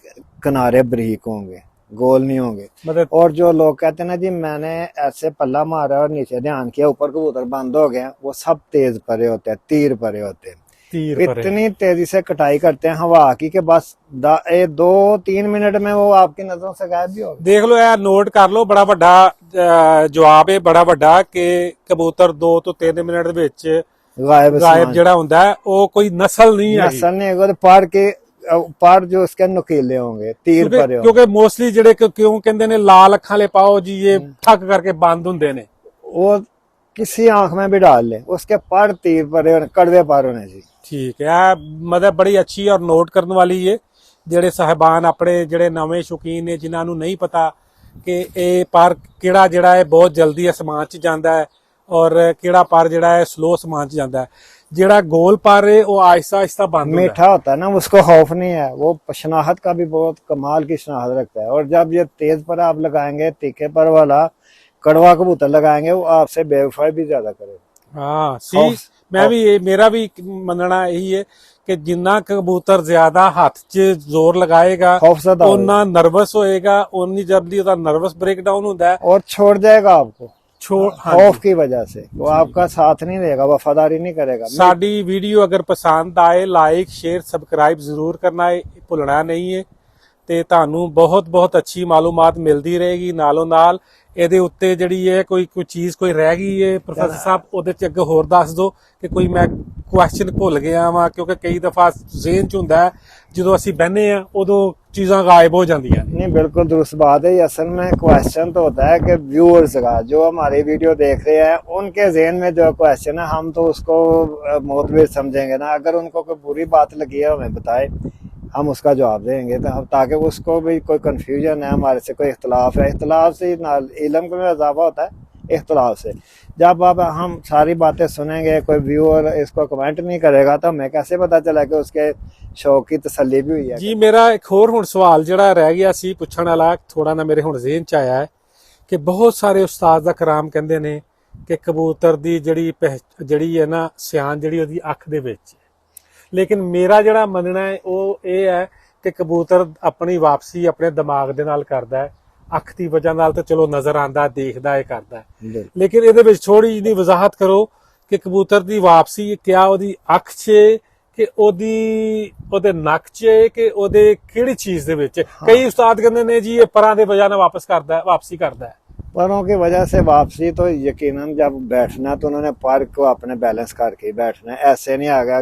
किनारे बरीक होंगे, गोल नहीं होंगे। मतलब और जो लोग कहते हैं ना जी मैंने ऐसे पल्ला मारा और नीचे ध्यान किया, ऊपर कबूतर बंद हो गए, वो सब तेज परे होते हैं, तीर परे होते हैं, इतनी तेजी से कटाई करते हैं हवा की कि बस 2-3 मिनट में वो आपकी नजरों से गायब भी हो गए। देख लो यार, नोट कर लो, बड़ा ਵੱਡਾ ਜਵਾਬ ਹੈ, ਬੜਾ ਵੱਡਾ कि कबूतर 2 ਤੋਂ 3 ਮਿੰਟ ਦੇ ਵਿੱਚ ਗਾਇਬ ਜਿਹੜਾ ਹੁੰਦਾ ਹੈ ਉਹ ਕੋਈ ਨਸਲ ਨਹੀਂ ਹੈ। नस्ल नहीं है, पार के पार जो उसके नुकीले होंगे, तीर पर होंगे। क्योंकि मोस्टली ਜਿਹੜੇ ਕਿਉਂ ਕਹਿੰਦੇ ਨੇ ਲਾਲ ਅੱਖਾਂ ਵਾਲੇ ਪਾਓ ਜੀ, ਇਹ ਠੱਕ ਕਰਕੇ ਬੰਦ ਹੁੰਦੇ ਨੇ। वो किसी आंख में भी डाल ले, उसके पर तीर पर कड़वे पर होने चाहिए। ठीक है, मतलब बड़ी अच्छी और नोट करने वाली है। ਜਿਹੜੇ ਸਾਹਿਬਾਨ ਆਪਣੇ ਜਿਹੜੇ ਨਵੇਂ ਸ਼ੌਕੀਨ ਨੇ, ਜਿਨ੍ਹਾਂ ਨੂੰ ਨਹੀਂ ਪਤਾ ਕਿ ਇਹ ਪਰ ਕਿਹੜਾ ਜਿਹੜਾ ਹੈ ਬਹੁਤ ਜਲਦੀ ਅਸਮਾਨ 'ਚ ਜਾਂਦਾ ਹੈ ਔਰ ਕਿਹੜਾ ਪਰ ਜਿਹੜਾ ਹੈ ਸਲੋ ਅਸਮਾਨ 'ਚ ਜਾਂਦਾ ਹੈ। ਜਿਹੜਾ गोल पर है वो आहिस्ता आहिस्ता बंद होता है। मीठा होता है ना, उसको खौफ नहीं है, वो शनाख्त का भी बहुत कमाल की शनाख्त रखता है। और जब ये तेज पर आप लगाएंगे, तीखे पर वाला कड़वा कबूतर लगाएंगे, वो आपसे बेवफाई भी ज्यादा करेगा। हाँ सी मैं भी मेरा भी मनना यही है कि जिन्ना कबूतर ज्यादा हाथ च जोर लगाएगा खौफजदा होएगा। उन्ना नर्वस होएगा, उन्नी जल्दी उसका नर्वस ब्रेकडाउन होता है और छोड़ जाएगा आपको छोड़ खौफ की वजह से, वो आपका साथ नहीं देगा, वफादारी नहीं करेगा। साडी वीडियो अगर पसंद आए लाइक शेयर सबसक्राइब जरूर करना है, भुलना नहीं है। ਤੇ ਤੁਹਾਨੂੰ ਬਹੁਤ ਬਹੁਤ ਅੱਛੀ ਮਾਲੂਮਾਤ ਮਿਲਦੀ ਰਹੇਗੀ। ਨਾਲੋਂ ਨਾਲ ਇਹਦੇ ਉੱਤੇ ਜਿਹੜੀ ਹੈ ਕੋਈ ਚੀਜ਼ ਕੋਈ ਰਹਿ ਗਈ ਹੈ ਪ੍ਰੋਫੈਸਰ ਸਾਹਿਬ ਉਹਦੇ ਚ ਅੱਗੇ ਹੋਰ ਦੱਸ ਦਿਓ ਕਿ ਕੋਈ ਮੈਂ ਕੁਐਸਚਨ ਭੁੱਲ ਗਿਆ ਵਾਂ, ਕਿਉਂਕਿ ਕਈ ਦਫਾ ਜ਼ਿਹਨ ਚ ਹੁੰਦਾ ਹੈ ਜਦੋਂ ਅਸੀਂ ਬਹਿਨੇ ਆ ਉਦੋਂ चीजें गायब हो जाती हैं। नहीं, बिल्कुल दुरुस्त बात है। असल में क्वेश्चन तो होता है कि व्यूअर्स का जो हमारी वीडियो देख रहे हैं उनके ज़हन में जो क्वेश्चन है हम तो उसको मोतबर समझेंगे ना। अगर उनको कोई बुरी बात लगी है हमें बताए, हम उसका जवाब देंगे तो ताकि उसको भी कोई कन्फ्यूजन है, हमारे से कोई इख्तलाफ है, इख्तलाफ से इल्म में इजाफा होता है इख्तलाफ से। जब अब हम सारी बातें सुनेंगे, कोई व्यूअर इसको कमेंट नहीं करेगा तो हमें कैसे पता चला कि उसके शौक की तसल्ली भी हुई है। जी मेरा एक होर हुण सवाल ਜਿਹੜਾ ਰਹਿ ਗਿਆ ਸੀ ਪੁੱਛਣ ਵਾਲਾ ਥੋੜਾ ਨਾ ਮੇਰੇ ਹੁਣ ਜ਼ਿਹਨ ਚ ਆਇਆ ਹੈ ਕਿ ਬਹੁਤ ਸਾਰੇ ਉਸਤਾਦ ਦਾ ਕਰਾਮ ਕਹਿੰਦੇ ਨੇ ਕਿ ਕਬੂਤਰ ਦੀ ਜਿਹੜੀ ਹੈ ਨਾ ਸਿਆਣ ਜਿਹੜੀ ਉਹਦੀ ਅੱਖ ਦੇ ਵਿੱਚ ਹੈ। ਲੇਕਿਨ ਮੇਰਾ ਜਿਹੜਾ ਮੰਨਣਾ ਹੈ ਉਹ ਇਹ ਹੈ ਕਿ ਕਬੂਤਰ ਆਪਣੀ ਵਾਪਸੀ ਆਪਣੇ ਦਿਮਾਗ ਦੇ ਨਾਲ ਕਰਦਾ ਹੈ। ਅੱਖ ਦੀ ਵਜ੍ਹਾ ਨਾਲ ਤਾਂ ਚਲੋ ਨਜ਼ਰ ਆਂਦਾ ਦੇਖਦਾ ਹੈ ਕਰਦਾ ਹੈ, ਲੇਕਿਨ ਇਹਦੇ ਵਿੱਚ ਥੋੜੀ ਜਿਹੀ ਵਜ਼ਾਹਤ ਕਰੋ ਕਿ ਕਬੂਤਰ ਦੀ ਵਾਪਸੀ ਕਿਆ ਉਹਦੀ ਅੱਖ 'ਚ ਕਿ ਉਹਦੇ ਨੱਕ 'ਚ ਕਿ ਉਹਦੇ ਕਿਹੜੀ ਚੀਜ਼ ਦੇ ਵਿੱਚ। ਕਈ ਉਸਤਾਦ ਕਹਿੰਦੇ ਨੇ ਜੀ ਇਹ ਪਰਾਂ ਦੇ ਵਜ੍ਹਾ ਨਾਲ ਵਾਪਸੀ करता है। परों की वजह से वापसी तो यकीनन जब बैठना तो उन्होंने पर को अपने बैलेंस करके बैठना है, ऐसे नहीं आ गया।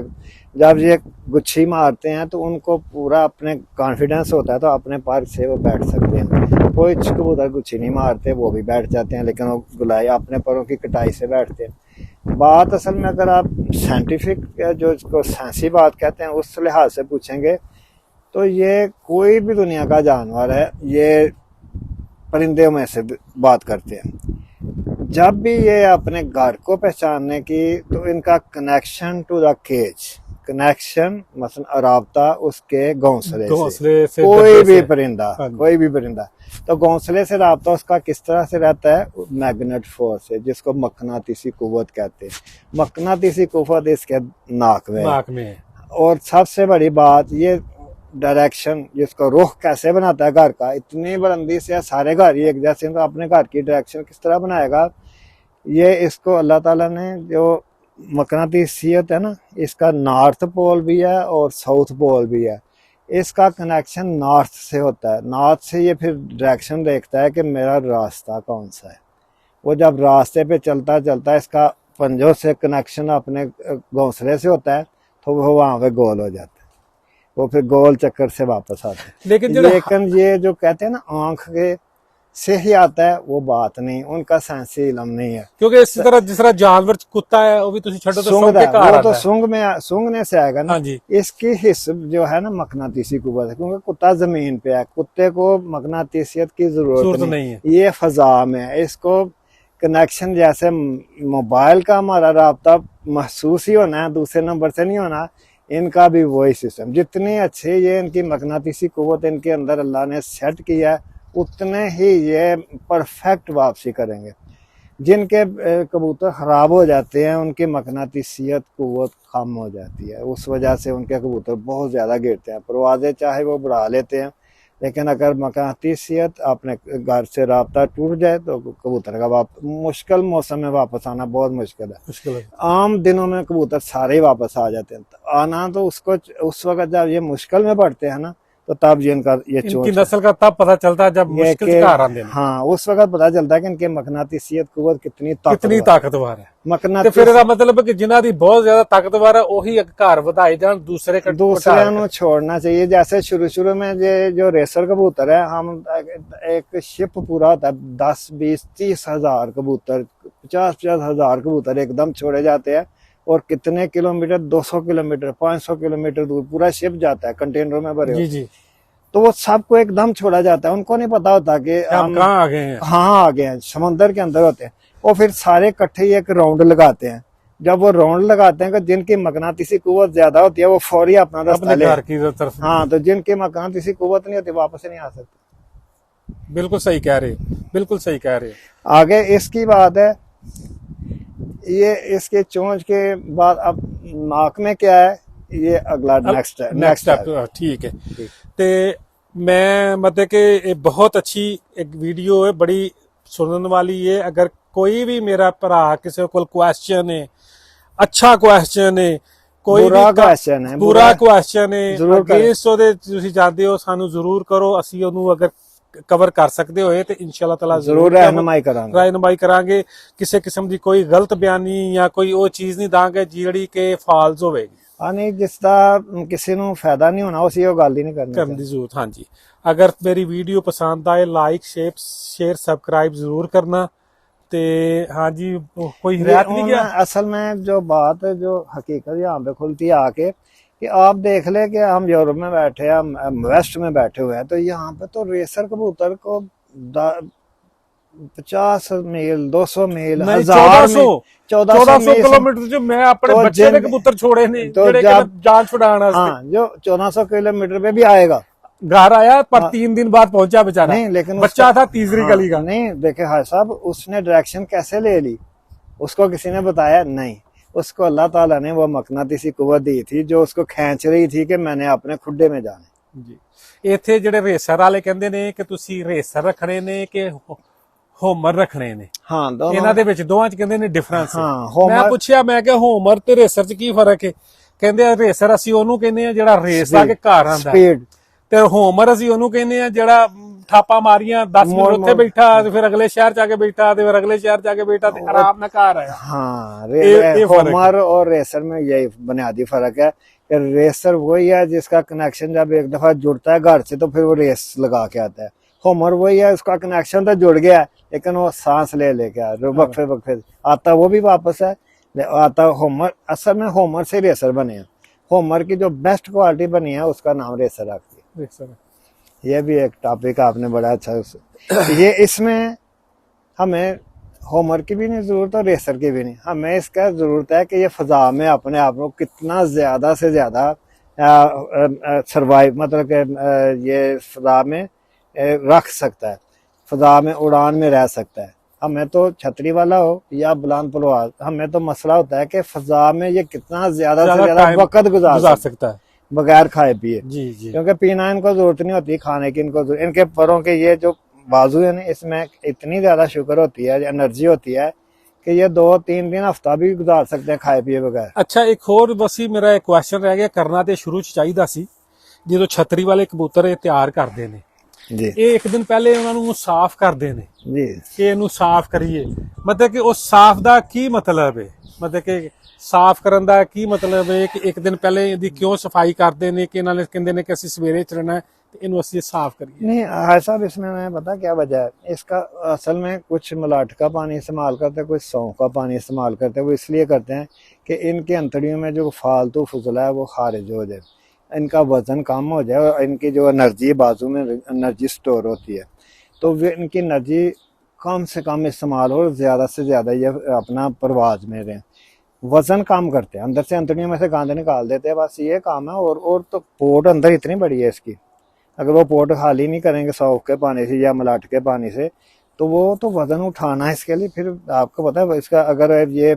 जब ये गुच्छी मारते हैं तो उनको पूरा अपने कॉन्फिडेंस होता है तो अपने पर से वो बैठ सकते हैं। कोई कबूतर गुच्छी नहीं मारते, वो भी बैठ जाते हैं, लेकिन वो गुलाई अपने परों की कटाई से बैठते हैं। बात असल में अगर आप साइंटिफिक जो इसको साइंसी बात कहते हैं उस लिहाज से पूछेंगे तो ये कोई भी दुनिया का जानवर है, ये परिंदे में से बात करते हैं। जब भी ये अपने घर को पहचानने की तो इनका connection to the cage, connection मतलब राब्ता उसके घोंसले से कोई भी परिंदा तो घोंसले से राब्ता उसका किस तरह से रहता है, मैग्नेट फोर्स है जिसको मकनातीसी कुव्वत कहते हैं। मकनातीसी कुव्वत इसके नाक में। और सबसे बड़ी बात ये डायरेक्शन जिसको रुख कैसे बनाता है घर का, इतनी बुलंदी से सारे घर ही एक जैसे, तो अपने घर की डायरेक्शन किस तरह बनाएगा ये इसको अल्लाह ताला ने जो मकनातीसियत है ना, इसका नॉर्थ पोल भी है और साउथ पोल भी है। इसका कनेक्शन नॉर्थ से होता है, नॉर्थ से ये फिर डायरेक्शन देखता है कि मेरा रास्ता कौन सा है। वो जब रास्ते पे चलता चलता इसका पंजों से कनेक्शन अपने घोंसले से होता है तो वो वहाँ पे गोल हो जाता है, वो फिर गोल चक्कर से वापस आते हैं। लेकिन ये जो कहते हैं ना आंख के से ही आता है, वो बात नहीं, उनका साइंसी इल्म नहीं है। क्योंकि इस तरह जिस तरह जानवर कुत्ता है वो भी तुसी छड्डो तो सूंघ के घर आता है, तो सूंघने से आएगा ना। इसकी हिस्स जो है ना मकनातीसी कुव्वत है, क्योंकि कुत्ता जमीन पे है, कुत्ते को मकनातीसियत की जरूरत नहीं है, ये फजा में है। इसको कनेक्शन जैसे मोबाइल का हमारा राब्ता महसूस ही होना है, दूसरे नंबर से नहीं होना, इनका भी वही सिस्टम। जितनी अच्छी ये इनकी मकनातीसी कुव्वत इनके अंदर अल्लाह ने सेट किया है उतने ही ये परफेक्ट वापसी करेंगे। जिनके कबूतर खराब हो जाते हैं उनकी मकनातीसियत कुव्वत कम हो जाती है, उस वजह से उनके कबूतर बहुत ज़्यादा गिरते हैं। परवाज़ें चाहे वो बढ़ा लेते हैं, लेकिन अगर मकनातीसियत अपने घर से राब्ता टूट जाए तो कबूतर का मुश्किल मौसम में वापस आना बहुत मुश्किल है। आम दिनों में कबूतर सारे ही वापस आ जाते हैं, आना तो उसको उस वक्त जब ये मुश्किल में पड़ते हैं ना तो तब ये इनकी नस्ल का तब पता चलता है जब मुश्किल से घर आते हैं। हाँ, उस वक्त पता चलता है कि इनके मकनातीसियत कुव्वत कितनी ताकतवर है। मकनातीस फिर इसका मतलब है कि जिन्हां दी बहुत ज्यादा ताकतवर है वही घर ਵਧਾਏ जान, दूसरे ਨੂੰ छोड़ना चाहिए। जैसे शुरू में जो रेसर कबूतर है, हम एक शिप पूरा होता है 10 20 30 हजार कबूतर, 50 हजार कबूतर एकदम छोड़े जाते हैं और कितने किलोमीटर 200 किलोमीटर 500 किलोमीटर दूर पूरा शिप जाता है कंटेनरों में भरे। जी। तो वो सबको एकदम छोड़ा जाता है, उनको नहीं पता होता कि हम कहाँ आ गए हैं। हाँ आ गए हैं, समुंदर के अंदर होते हैं। और फिर सारे इकट्ठे ही एक राउंड लगाते हैं। जब वो राउंड लगाते हैं कि जिनकी मकनातीसी कुव्वत ज्यादा होती है वो फौरी अपना रास्ता अपने ले, घर की तरफ। हाँ, तो जिनकी मकनातीसी कुव्वत नहीं होती वापस नहीं आ सकते। बिल्कुल सही कह रहे, बिल्कुल सही कह रहे। आगे इसकी बात है, ये इसके चोंच के बाद अब नाक में क्या है, ये अगला नेक्स्ट है। नेक्स्ट स्टेप ठीक है। ते मैं मतलब कि ये बहुत अच्छी एक वीडियो है, बड़ी सुनने वाली है। अगर कोई भी मेरा भरा किसी को क्वेश्चन है, अच्छा क्वेश्चन है, कोई बुरा भी क्वेश्चन है, बुरा क्वेश्चन है, ਜ਼ਰੂਰ ਕਰੋ। ਅਗੇਂਸਟ ਉਹਦੇ ਤੁਸੀਂ ਜਾਂਦੇ ਹੋ, ਸਾਨੂੰ ਜ਼ਰੂਰ ਕਰੋ। ਅਸੀਂ ਉਹਨੂੰ ਅਗਰ ਕਵਰ ਕਰ ਸਕਦੇ ਹੋਏ ਤੇ ਇਨਸ਼ਾਅੱਲਾ ਤਾਲਾ ਜ਼ਰੂਰ ਰਹਿਨਮਾਈ ਕਰਾਂਗੇ। ਰਹਿਨਮਾਈ ਕਰਾਂਗੇ। ਕਿਸੇ ਕਿਸਮ ਦੀ ਕੋਈ ਗਲਤ ਬਿਆਨੀ ਜਾਂ ਕੋਈ ਉਹ ਚੀਜ਼ ਨਹੀਂ ਦਾਂਗੇ ਜਿਹੜੀ ਕਿ ਫਾਲਸ ਹੋਵੇਗੀ। ਹਾਂ, ਨਹੀਂ, ਜਿਸ ਦਾ ਕਿਸੇ ਨੂੰ ਫਾਇਦਾ ਨਹੀਂ ਹੋਣਾ ਉਸੇ ਉਹ ਗੱਲ ਹੀ ਨਹੀਂ ਕਰਨੀ ਕਰਨ ਦੀ ਜ਼ਰੂਰਤ। ਹਾਂਜੀ, ਅਗਰ ਮੇਰੀ ਵੀਡੀਓ ਪਸੰਦ ਆਏ ਲਾइक शेयर सब्सक्राइब जरूर करना। ते हाँ जी, कोई हिदायत नहीं किया। असल में जो बात है, जो हकीकत यहाँ पे खुलती है आके कि आप देख ले कि हम यूरोप में बैठे हैं, हम वेस्ट में बैठे हुए हैं, तो यहाँ पे तो रेसर कबूतर को 50 मील 200 मील 1400 किलोमीटर जो मैं अपने तो बच्चे ने कबूतर छोड़े ने तो जेड़े जब जान छुड़ाना। हाँ, जो 1400 किलोमीटर पे भी आएगा, घर आया पर 3 दिन बाद पहुंचा बेचारा। नहीं, लेकिन बच्चा था तीसरी हाँ, गली का। नहीं, देखे हाय साहब, उसने डायरेक्शन कैसे ले ली, उसको किसी ने बताया नहीं। उसको अल्लाह ताला ने वो मकनातीसी कुव्वत दी थी जो उसको खींच रही थी कि मैंने अपने खुड्डे में जाना। जी, इथे जेड़े रेसर वाले कहंदे ने कि तुसी रेसर रखने ने कि होमर रखने ने। हाँ, ਇਹਨਾਂ ਦੇ ਵਿੱਚ ਦੋਵਾਂ ਚ ਕਹਿੰਦੇ ਨੇ ਡਿਫਰੈਂਸ ਹੈ। हाँ, होमर ਮੈਂ ਪੁੱਛਿਆ, ਮੈਂ ਕਿਹਾ ਹੋਮਰ ਤੇ ਰੇਸਰ ਚ ਕੀ ਫਰਕ ਹੈ? ਕਹਿੰਦੇ ਆ ਰੇਸਰ ਅਸੀਂ ਉਹਨੂੰ ਕਹਿੰਦੇ ਆ ਜਿਹੜਾ ਰੇਸ ਲਾ ਕੇ ਘਰ ਆਂਦਾ, स्पीड, ਤੇ ਹੋਮਰ ਅਸੀਂ ਉਹਨੂੰ ਕਹਿੰਦੇ ਆ ਜਿਹੜਾ ਠਾਪਾ ਮਾਰੀਆਂ 10 ਮਿੰਟ ਉੱਥੇ ਬੈਠਾ ਤੇ ਫਿਰ ਅਗਲੇ ਸ਼ਹਿਰ ਚ ਆ ਕੇ ਬੈਠਾ ਤੇ ਫਿਰ ਅਗਲੇ ਸ਼ਹਿਰ ਚ ਆ ਕੇ ਬੈਠਾ ਤੇ ਆਰਾਮ ਨਾਲ ਘਰ आया। हाँ, ये फर्क होमर और रेसर में यही बुनियादी फर्क है कि रेसर वही है जिसका कनेक्शन जब एक दफा जुड़ता है घर से तो फिर वो रेस लगा के आता है। होमर वही है, उसका कनेक्शन तो जुड़ गया है लेकिन वो सांस ले लेके वक्फे वक्फे आता, वो भी वापस है आता। होमर असल में होमर से रेसर बने हैं। होमर की जो बेस्ट क्वालिटी बनी है उसका नाम रेसर रखती है। ये भी एक टॉपिक आपने बड़ा अच्छा ये इसमें हमें होमर की भी नहीं जरूरत और रेसर की भी नहीं, हमें इसका जरूरत है कि ये फजा में अपने आप को कितना ज्यादा से ज्यादा सरवाइव, मतलब कि ये फजा में रख सकता है, फजा में उड़ान में रह सकता है। हमें तो छतरी वाला हो या बुलंद परवाज, हमें तो मसला होता है कि फजा में ये कितना ज्यादा से ज्यादा वक्त गुजार सकता है बगैर खाए पिए। जी जी, क्योंकि पीना इनको जरूरत नहीं होती, खाने की इनको इनके परों के ये जो बाजू है ना, इसमें इतनी ज्यादा शुगर होती है, एनर्जी होती है कि ये 2-3 दिन हफ्ता भी गुजार सकते हैं खाए पिए बगैर। अच्छा, एक होर बसी मेरा एक क्वेश्चन रह गया करना ते शुरू ਚ ਚਾਹੀਦਾ ਸੀ। ਜਦੋਂ ਛਤਰੀ ਵਾਲੇ ਕਬੂਤਰ ਇਹ ਤਿਆਰ ਕਰਦੇ ਨੇ जी ਇਹ ਇੱਕ ਦਿਨ ਪਹਿਲੇ ਉਹਨਾਂ ਨੂੰ ਸਾਫ਼ ਕਰਦੇ ਨੇ जी, ਕਿ ਇਹਨੂੰ ਸਾਫ਼ ਕਰੀਏ। ਮਤਲਬ ਕਿ ਉਹ ਸਾਫ਼ ਦਾ ਕੀ ਮਤਲਬ ਹੈ? ਮਤਲਬ ਕਿ ਸਾਫ਼ ਕਰਨ ਦਾ ਕੀ ਮਤਲਬ ਹੈ ਕਿ ਇੱਕ ਦਿਨ ਪਹਿਲੇ ਇਹਦੀ ਕਿਉਂ ਸਫਾਈ ਕਰਦੇ ਨੇ ਕਿ ਨਾਲੇ ਕਹਿੰਦੇ ਨੇ ਕਿ ਅਸੀਂ ਸਵੇਰੇ ਚੜਨਾ ਹੈ ਤੇ ਇਹਨੂੰ ਅਸੀਂ ਸਾਫ਼ करिए? नहीं हाय साहब, इसमें मैं पता क्या वजह है इसका। असल में कुछ मलाट का पानी इस्तेमाल करते हैं, कुछ सौंफ का पानी इस्तेमाल करते हैं। वो इसलिए करते हैं कि इनके अंतड़ियों में जो फालतू फजला है वो खारिज हो जाए, इनका वजन कम हो जाए और इनकी जो एनर्जी बाजू में एनर्जी स्टोर होती है, तो वे इनकी एनर्जी कम से कम इस्तेमाल हो, ज़्यादा से ज़्यादा ये अपना परवाज में रहें। वजन कम करते हैं, अंदर से अंतड़ियों में से गांधे निकाल देते हैं, बस ये काम है। और तो पोट अंदर इतनी बड़ी है इसकी, अगर वो पोट खाली नहीं करेंगे सौंफ के पानी से या मलाट के पानी से तो वो तो वजन उठाना है इसके लिए। फिर आपको पता है इसका, अगर ये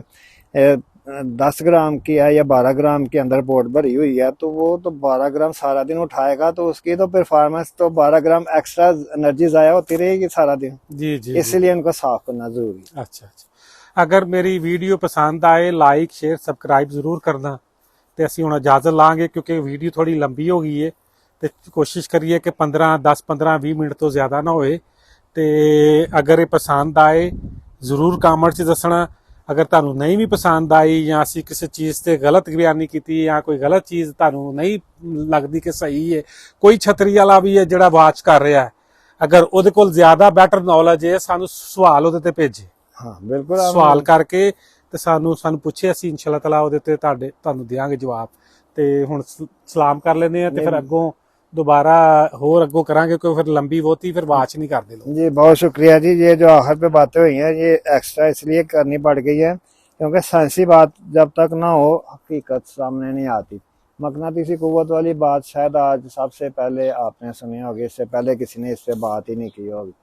10 ग्राम की है या 12 ग्राम के अंदर पोट भरी हुई है तो वो तो 12 ग्राम सारा दिन उठाएगा, तो उसकी तो परफॉर्मेंस तो 12 ग्राम एक्स्ट्रा एनर्जी जाया होती रहेगी सारा दिन। जी जी, इसलिए इनको साफ करना जरूरी है। अच्छा अच्छा, अगर मेरी वीडियो पसंद आए लाइक शेयर सब्सक्राइब जरूर करना। तो ਅਸੀਂ ਹੁਣ ਇਜਾਜ਼ਤ ਲਾਂਗੇ ਕਿਉਂਕਿ ਵੀਡੀਓ ਥੋੜੀ ਲੰਬੀ ਹੋ ਗਈ ਹੈ ਤੇ ਕੋਸ਼ਿਸ਼ ਕਰੀਏ ਕਿ 10-15-20 ਮਿੰਟ ਤੋਂ ਜ਼ਿਆਦਾ ਨਾ ਹੋਏ। ਤੇ ਅਗਰ ਇਹ ਪਸੰਦ ਆਏ ਜ਼ਰੂਰ ਕਮੈਂਟ 'ਚ ਦੱਸਣਾ। ਅਗਰ ਤੁਹਾਨੂੰ ਨਹੀਂ ਵੀ ਪਸੰਦ ਆਈ ਜਾਂ ਅਸੀਂ ਕਿਸੇ ਚੀਜ਼ ਤੇ ਗਲਤ ਬਿਆਨੀ ਕੀਤੀ ਜਾਂ ਕੋਈ ਗਲਤ ਚੀਜ਼ ਤੁਹਾਨੂੰ ਨਹੀਂ ਲੱਗਦੀ ਕਿ ਸਹੀ ਹੈ, ਕੋਈ ਛਤਰੀ ਵਾਲਾ ਵੀ ਹੈ ਜਿਹੜਾ ਵਾਚ ਕਰ ਰਿਹਾ ਹੈ, ਅਗਰ ਉਹਦੇ ਕੋਲ ਜ਼ਿਆਦਾ ਬੈਟਰ ਨੌਲੇਜ ਹੈ ਸਾਨੂੰ ਸਵਾਲ ਉਹਦੇ ਤੇ ਭੇਜੇ। हाँ बिल्कुल, ਸਵਾਲ ਕਰਕੇ ਤੇ ਸਾਨੂੰ ਪੁੱਛੇ, ਅਸੀਂ ਇਨਸ਼ਾਅੱਲਾ ਤਾਲਾ ਉਹਦੇ ਤੇ ਤੁਹਾਨੂੰ ਦਿਆਂਗੇ ਜਵਾਬ। ਤੇ ਹੁਣ ਸਲਾਮ ਕਰ ਲੈਂਦੇ ਆ ਤੇ ਫਿਰ ਅੱਗੋਂ दोबारा होर अगो करांगे क्योंकि फिर लंबी बहुती फिर वाच नहीं करते लोग। जी बहुत शुक्रिया जी। ये जो आखिर पे बातें हुई हैं ये एक्स्ट्रा इसलिए करनी पड़ गई है क्योंकि साइंसी बात जब तक ना हो हकीकत सामने नहीं आती। मकनातीसी कुव्वत वाली बात शायद आज सबसे पहले आपने सुनी होगी, इससे पहले किसी ने इस पे बात ही नहीं की होगी।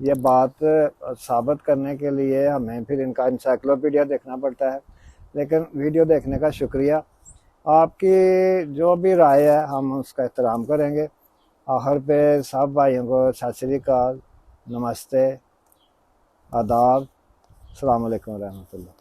ये बात साबित करने के लिए हमें फिर इनका इंसाइक्लोपीडिया देखना पड़ता है, लेकिन वीडियो देखने का शुक्रिया। आपकी जो भी राय है हम उसका एहतराम करेंगे। आखिर पे सब भाइयों को सत श्री अकाल, नमस्ते, आदाब, अस्सलाम वालेकुम रहमतुल्लाह।